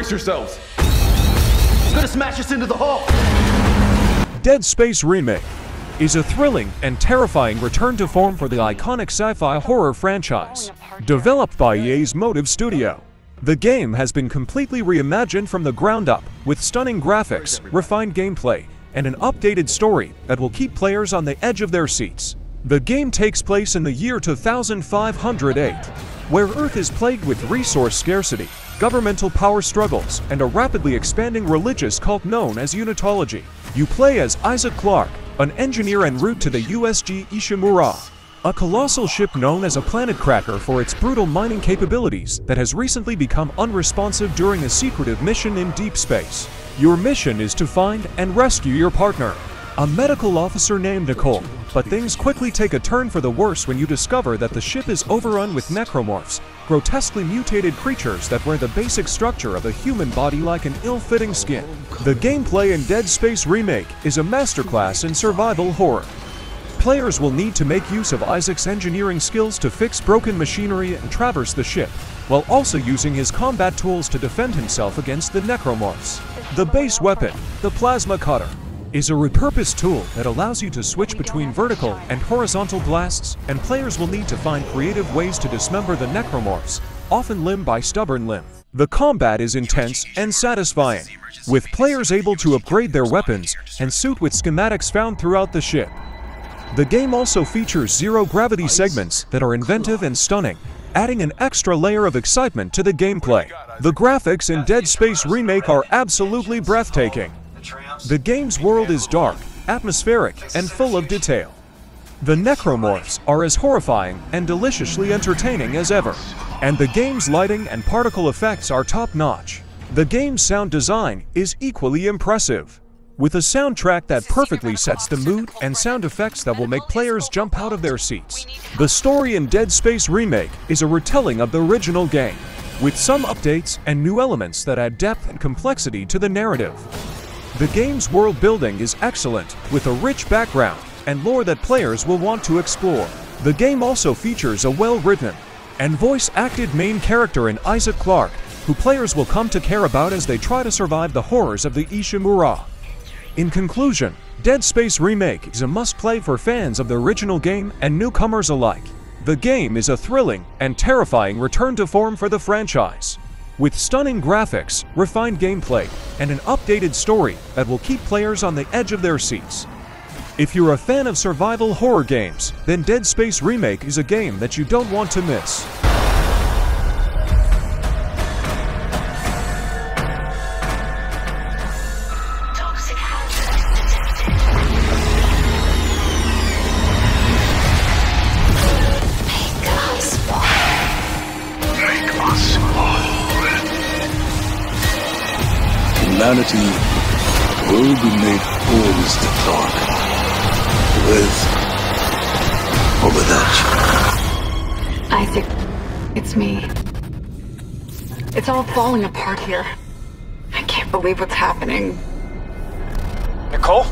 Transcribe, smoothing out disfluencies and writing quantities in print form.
Brace yourselves. It's gonna smash us into the hull. Dead Space Remake is a thrilling and terrifying return to form for the iconic sci-fi horror franchise. Developed by EA's Motive Studio, the game has been completely reimagined from the ground up with stunning graphics, refined gameplay, and an updated story that will keep players on the edge of their seats. The game takes place in the year 2508, where Earth is plagued with resource scarcity, governmental power struggles, and a rapidly expanding religious cult known as Unitology. You play as Isaac Clarke, an engineer en route to the USG Ishimura, a colossal ship known as a planet cracker for its brutal mining capabilities that has recently become unresponsive during a secretive mission in deep space. Your mission is to find and rescue your partner, a medical officer named Nicole, but things quickly take a turn for the worse when you discover that the ship is overrun with necromorphs, grotesquely mutated creatures that wear the basic structure of a human body like an ill-fitting skin. The gameplay in Dead Space Remake is a masterclass in survival horror. Players will need to make use of Isaac's engineering skills to fix broken machinery and traverse the ship, while also using his combat tools to defend himself against the necromorphs. The base weapon, the plasma cutter, is a repurposed tool that allows you to switch between vertical and horizontal blasts, and players will need to find creative ways to dismember the necromorphs, often limb by stubborn limb. The combat is intense and satisfying, with players able to upgrade their weapons and suit with schematics found throughout the ship. The game also features zero-gravity segments that are inventive and stunning, adding an extra layer of excitement to the gameplay. The graphics in Dead Space Remake are absolutely breathtaking. The game's world is dark, atmospheric, and full of detail. The necromorphs are as horrifying and deliciously entertaining as ever, and the game's lighting and particle effects are top-notch. The game's sound design is equally impressive, with a soundtrack that perfectly sets the mood and sound effects that will make players jump out of their seats. The story in Dead Space Remake is a retelling of the original game, with some updates and new elements that add depth and complexity to the narrative. The game's world building is excellent, with a rich background and lore that players will want to explore. The game also features a well-written and voice-acted main character in Isaac Clarke, who players will come to care about as they try to survive the horrors of the Ishimura. In conclusion, Dead Space Remake is a must-play for fans of the original game and newcomers alike. The game is a thrilling and terrifying return to form for the franchise, with stunning graphics, refined gameplay, and an updated story that will keep players on the edge of their seats. If you're a fan of survival horror games, then Dead Space Remake is a game that you don't want to miss. Humanity will be made whole, Mr. Clarke. With or without you. Isaac, it's me. It's all falling apart here. I can't believe what's happening. Nicole?